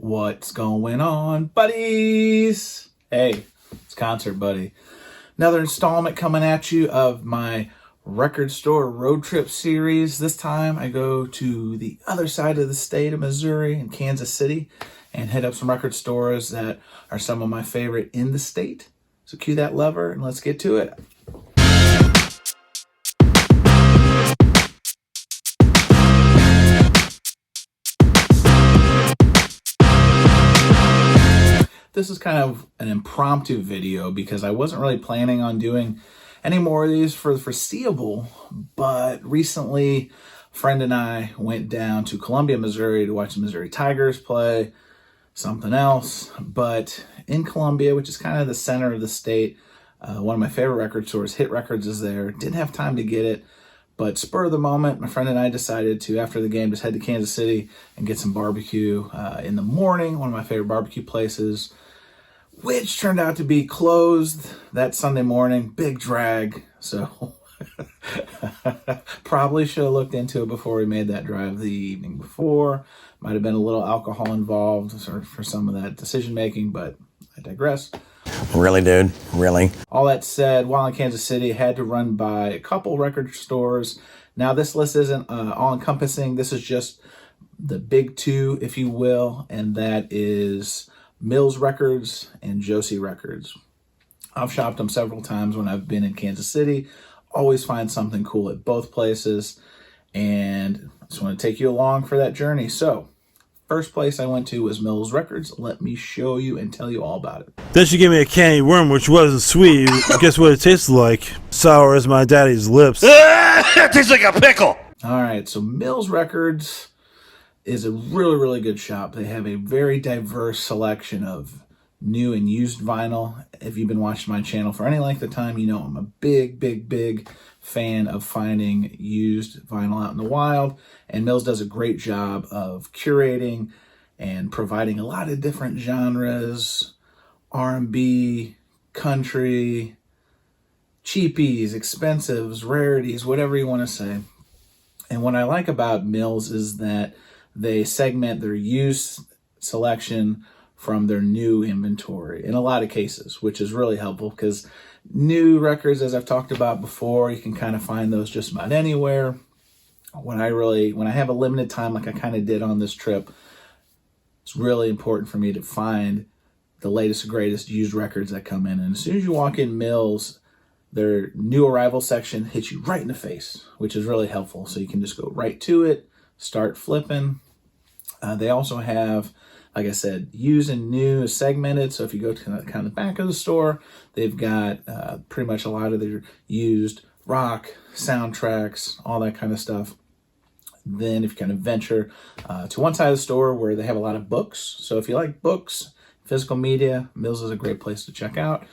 What's going on, buddies? Hey, it's Concert Buddy. Another installment coming at you of my record store road trip series. This time I go to the other side of the state of Missouri in Kansas City and hit up some record stores that are some of my favorite in the state. So cue that lever and let's get to it. This is kind of an impromptu video because I wasn't really planning on doing any more of these for the foreseeable, but recently a friend and I went down to Columbia, Missouri to watch the Missouri Tigers play something else. But in Columbia, which is kind of the center of the state, one of my favorite record stores, Hit Records, is there. Didn't have time to get it, but spur of the moment, my friend and I decided to, after the game, just head to Kansas City and get some barbecue in the morning, one of my favorite barbecue places, which turned out to be closed that Sunday morning. Big drag. So probably should have looked into it before we made that drive the evening before. Might have been a little alcohol involved for some of that decision making, but I digress. Really, dude? Really? All that said, while in Kansas City, I had to run by a couple record stores. Now, this list isn't all-encompassing. This is just the big two, if you will, and that is Mills Records and Josie Records. I've shopped them several times when I've been in Kansas City. Always find something cool at both places, and I just want to take you along for that journey. So, first place I went to was Mills Records. Let me show you and tell you all about it. Then she gave me a candy worm, which wasn't sweet. Guess what it tasted like? Sour as my daddy's lips. It tastes like a pickle! All right, so Mills Records is a really, really good shop. They have a very diverse selection of new and used vinyl. If you've been watching my channel for any length of time, you know I'm a big fan of finding used vinyl out in the wild. And Mills does a great job of curating and providing a lot of different genres, R&B, country, cheapies, expensives, rarities, whatever you want to say. And what I like about Mills is that they segment their used selection from their new inventory in a lot of cases, which is really helpful because new records, as I've talked about before, you can kind of find those just about anywhere. When I have a limited time, like I kind of did on this trip, it's really important for me to find the latest and greatest used records that come in. And as soon as you walk in Mills, their new arrival section hits you right in the face, which is really helpful. So you can just go right to it, start flipping. They also have, like I said, used and new segmented. So if you go to kind of the back of the store, they've got pretty much a lot of their used rock, soundtracks, all that kind of stuff. Then if you kind of venture to one side of the store where they have a lot of books. So if you like books, physical media, Mills is a great place to check out.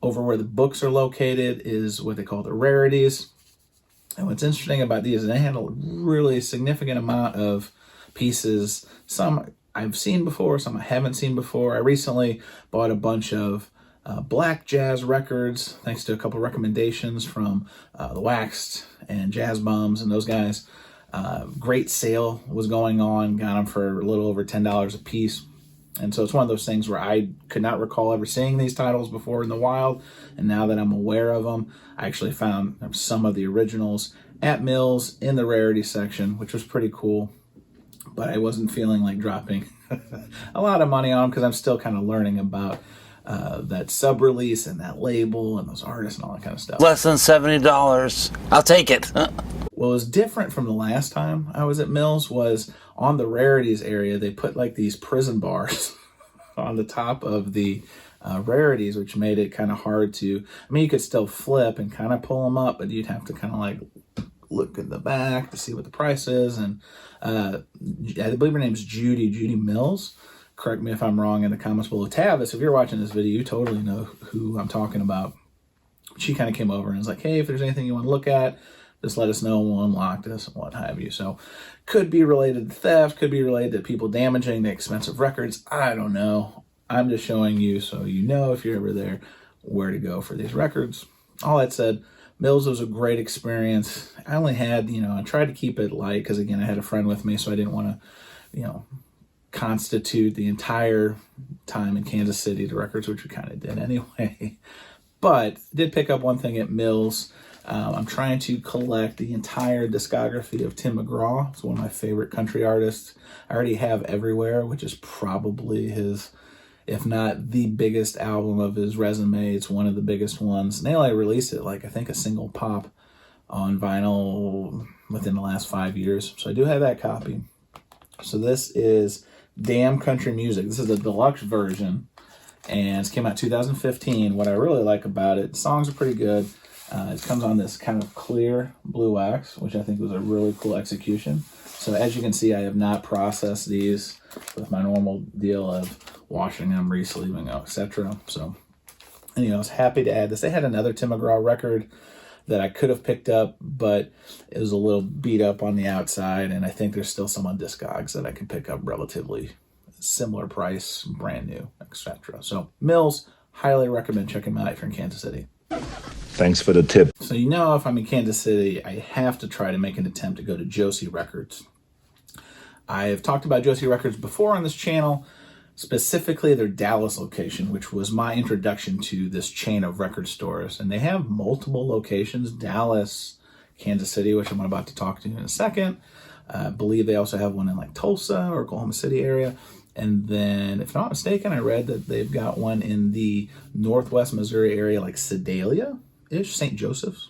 Over where the books are located is what they call the rarities. And what's interesting about these is they have a really significant amount of pieces. Some I've seen before, some I haven't seen before. I recently bought a bunch of black jazz records, thanks to a couple recommendations from the Waxed and Jazz Bums and those guys. Great sale was going on, got them for a little over $10 a piece. And so it's one of those things where I could not recall ever seeing these titles before in the wild. And now that I'm aware of them, I actually found some of the originals at Mills in the rarity section, which was pretty cool. But I wasn't feeling like dropping a lot of money on them because I'm still kind of learning about that sub-release and that label and those artists and all that kind of stuff. Less than $70. I'll take it. What was different from the last time I was at Mills was on the rarities area, they put like these prison bars on the top of the rarities, which made it kind of hard to, I mean, you could still flip and kind of pull them up, but you'd have to kind of like look at the back to see what the price is. And I believe her name's Judy Mills. Correct me if I'm wrong in the comments below. Tavis, if you're watching this video, you totally know who I'm talking about. She kind of came over and was like, hey, if there's anything you want to look at, just let us know and we'll unlock this and what have you. So could be related to theft, could be related to people damaging the expensive records. I don't know. I'm just showing you so you know if you're ever there where to go for these records. All that said, Mills was a great experience. I only had, I tried to keep it light because, again, I had a friend with me, so I didn't want to, constitute the entire time in Kansas City to records, which we kind of did anyway. But did pick up one thing at Mills. I'm trying to collect the entire discography of Tim McGraw. It's one of my favorite country artists. I already have Everywhere, which is probably his, if not the biggest album of his resume. It's one of the biggest ones. And they only released it, like, I think a single pop on vinyl within the last 5 years. So I do have that copy. So this is Damn Country Music. This is a deluxe version, and it came out 2015. What I really like about it, the songs are pretty good. It comes on this kind of clear blue wax, which I think was a really cool execution. So as you can see, I have not processed these with my normal deal of washing them, re-sleeving them, etc. So anyway, I was happy to add this. They had another Tim McGraw record that I could have picked up, but it was a little beat up on the outside, and I think there's still some on Discogs that I can pick up relatively similar price, brand new, etc. So Mills, highly recommend checking them out if you're in Kansas City. Thanks for the tip. So you know, if I'm in Kansas City, I have to try to make an attempt to go to Josie Records. I have talked about Josie Records before on this channel, specifically their Dallas location, which was my introduction to this chain of record stores. And they have multiple locations, Dallas, Kansas City, which I'm about to talk to in a second. I believe they also have one in like Tulsa or Oklahoma City area. And then, if I'm not mistaken, I read that they've got one in the Northwest Missouri area, like Sedalia-ish, St. Joseph's.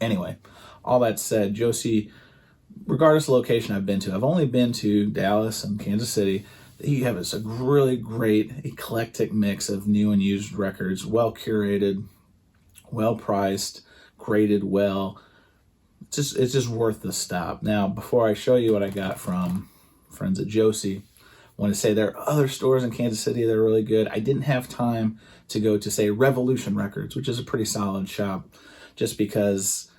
Anyway, all that said, Josie, regardless of location I've been to, I've only been to Dallas and Kansas City. You have a really great eclectic mix of new and used records, well curated, well priced, graded well. It's just worth the stop. Now, before I show you what I got from friends at Josie, I want to say there are other stores in Kansas City that are really good. I didn't have time to go to, say, Revolution Records, which is a pretty solid shop, just because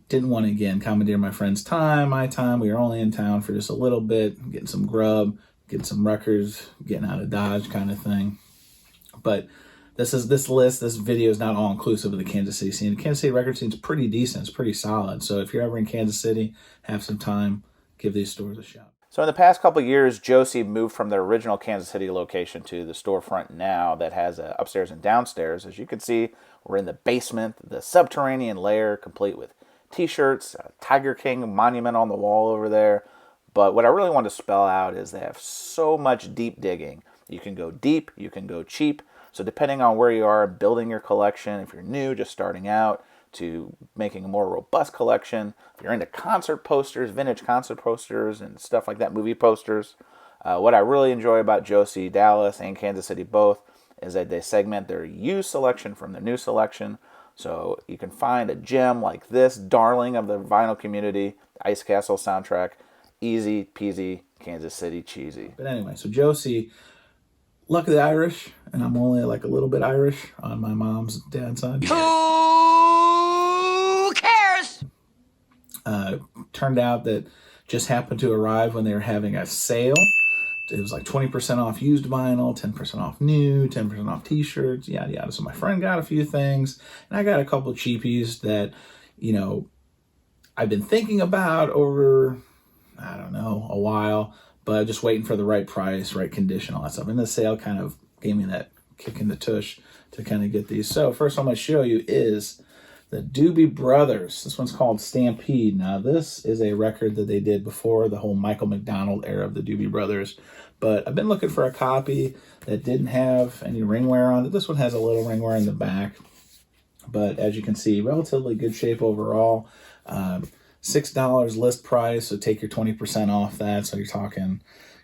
didn't want to, again, commandeer my friend's time, my time. We were only in town for just a little bit, getting some grub, getting some records, getting out of Dodge kind of thing. But this video is not all inclusive of the Kansas City scene. The Kansas City record scene is pretty decent. It's pretty solid. So if you're ever in Kansas City, have some time, give these stores a shot. So in the past couple of years, Josie moved from their original Kansas City location to the storefront now that has an upstairs and downstairs. As you can see, we're in the basement, the subterranean layer, complete with t-shirts, a Tiger King monument on the wall over there. But what I really want to spell out is they have so much deep digging. You can go deep, you can go cheap. So depending on where you are building your collection, if you're new, just starting out, to making a more robust collection. If you're into concert posters, vintage concert posters and stuff like that, movie posters. What I really enjoy about Josie, Dallas, and Kansas City both is that they segment their used selection from their new selection. So you can find a gem like this, darling of the vinyl community, Ice Castle soundtrack, easy peasy, Kansas City cheesy. But anyway, so Josie, luckily Irish, and I'm only like a little bit Irish on my mom's dad's side. Turned out that just happened to arrive when they were having a sale. It was like 20% off used vinyl, 10% off new, 10% off t-shirts, yada yada. So my friend got a few things, and I got a couple of cheapies that, you know, I've been thinking about over, I don't know, a while, but just waiting for the right price, right condition, all that stuff. And the sale kind of gave me that kick in the tush to kind of get these. So first I'm going to show you is the Doobie Brothers. This one's called Stampede. Now, this is a record that they did before the whole Michael McDonald era of the Doobie Brothers. But I've been looking for a copy that didn't have any ring wear on it. This one has a little ring wear in the back. But as you can see, relatively good shape overall. $6 list price, so take your 20% off that. So you're talking,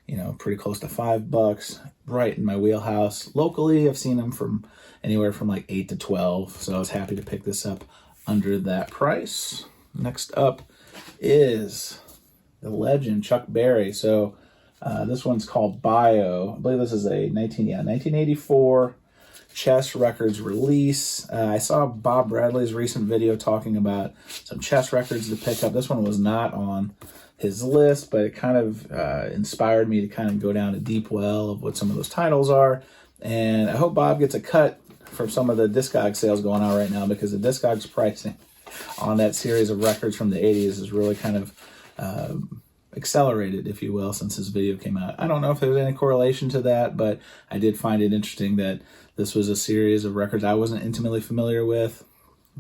you know, pretty close to $5. Right in my wheelhouse. Locally, I've seen them from anywhere from like 8 to 12. So I was happy to pick this up under that price. Next up is the legend Chuck Berry. So this one's called Bio. I believe this is a 1984 Chess Records release. I saw Bob Bradley's recent video talking about some Chess records to pick up. This one was not on his list, but it kind of inspired me to kind of go down a deep well of what some of those titles are. And I hope Bob gets a cut for some of the Discog sales going on right now, because the Discog's pricing on that series of records from the 80s is really kind of accelerated, if you will, since this video came out. I don't know if there's any correlation to that, but I did find it interesting that this was a series of records I wasn't intimately familiar with.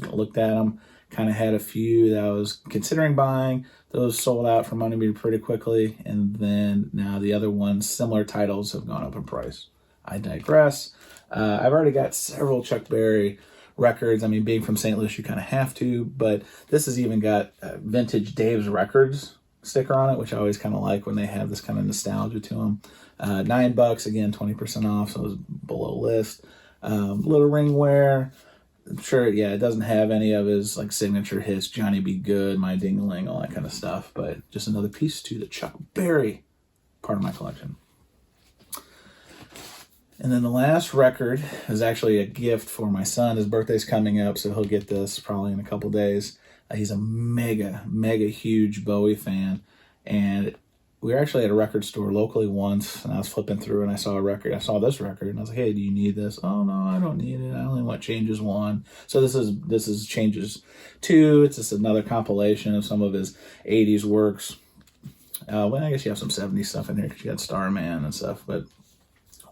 I looked at them, kind of had a few that I was considering buying. Those sold out from under me pretty quickly, and then now the other ones, similar titles, have gone up in price. I digress. I've already got several Chuck Berry records. I mean, being from St. Louis, you kind of have to, but this has even got vintage Dave's Records sticker on it, which I always kind of like when they have this kind of nostalgia to them. $9, again, 20% off, so it was below list. Little ring wear. I'm sure, yeah, it doesn't have any of his like signature hits, Johnny Be Good, My Ding-a-Ling, all that kind of stuff, but just another piece to the Chuck Berry part of my collection. And then the last record is actually a gift for my son. His birthday's coming up, so he'll get this probably in a couple days. He's a mega huge Bowie fan, and we were actually at a record store locally once, and I was flipping through and I saw a record. I saw this record and I was like, "Hey, do you need this?" "Oh no, I don't need it. I only want Changes 1." So this is Changes 2. It's just another compilation of some of his 80s works. Well, I guess you have some 70s stuff in here because you got Starman and stuff. But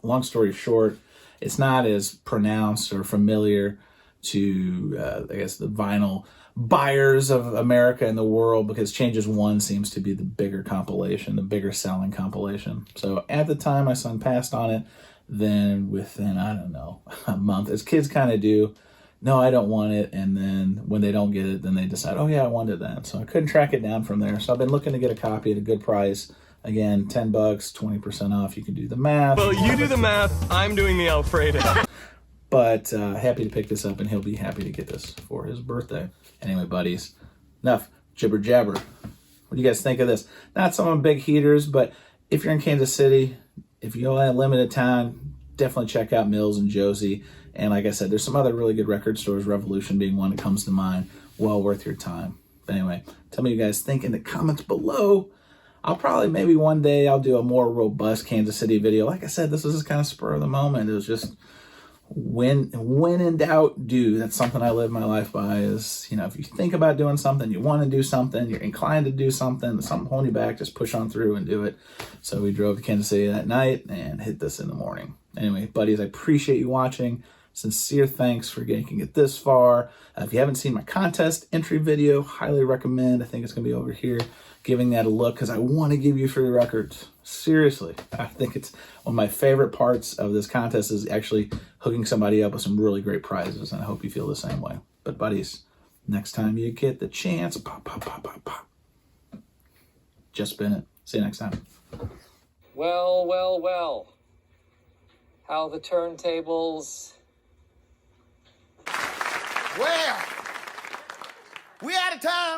long story short, it's not as pronounced or familiar to I guess the vinyl buyers of America and the world, because Changes 1 seems to be the bigger compilation, the bigger selling compilation. So at the time my son passed on it, then within, I don't know, a month, as kids kind of do, "No, I don't want it." And then when they don't get it, then they decide, "Oh yeah, I wanted that." So I couldn't track it down from there. So I've been looking to get a copy at a good price. Again, $10, 20% off. You can do the math. Well, you do the math. I'm doing the Alfredo. But happy to pick this up, and he'll be happy to get this for his birthday. Anyway, buddies, enough jibber jabber. What do you guys think of this? Not some big heaters, but if you're in Kansas City, if you only have limited time, definitely check out Mills and Josie. And like I said, there's some other really good record stores, Revolution being one that comes to mind. Well worth your time. But anyway, tell me what you guys think in the comments below. I'll probably, maybe one day, I'll do a more robust Kansas City video. Like I said, this was just kind of spur of the moment. It was just, when in doubt, do. That's something I live my life by, is, if you think about doing something, you want to do something, you're inclined to do something, something holding you back, just push on through and do it. So we drove to Kansas City that night and hit this in the morning. Anyway, buddies, I appreciate you watching. Sincere thanks for making it this far. If you haven't seen my contest entry video, highly recommend. I think it's going to be over here, giving that a look, because I want to give you free records. Seriously, I think it's one of my favorite parts of this contest, is actually hooking somebody up with some really great prizes, and I hope you feel the same way. But buddies, next time you get the chance, pop, pop, pop, pop, pop. Just spin it. See you next time. Well. How the turntables... Well, we out of time.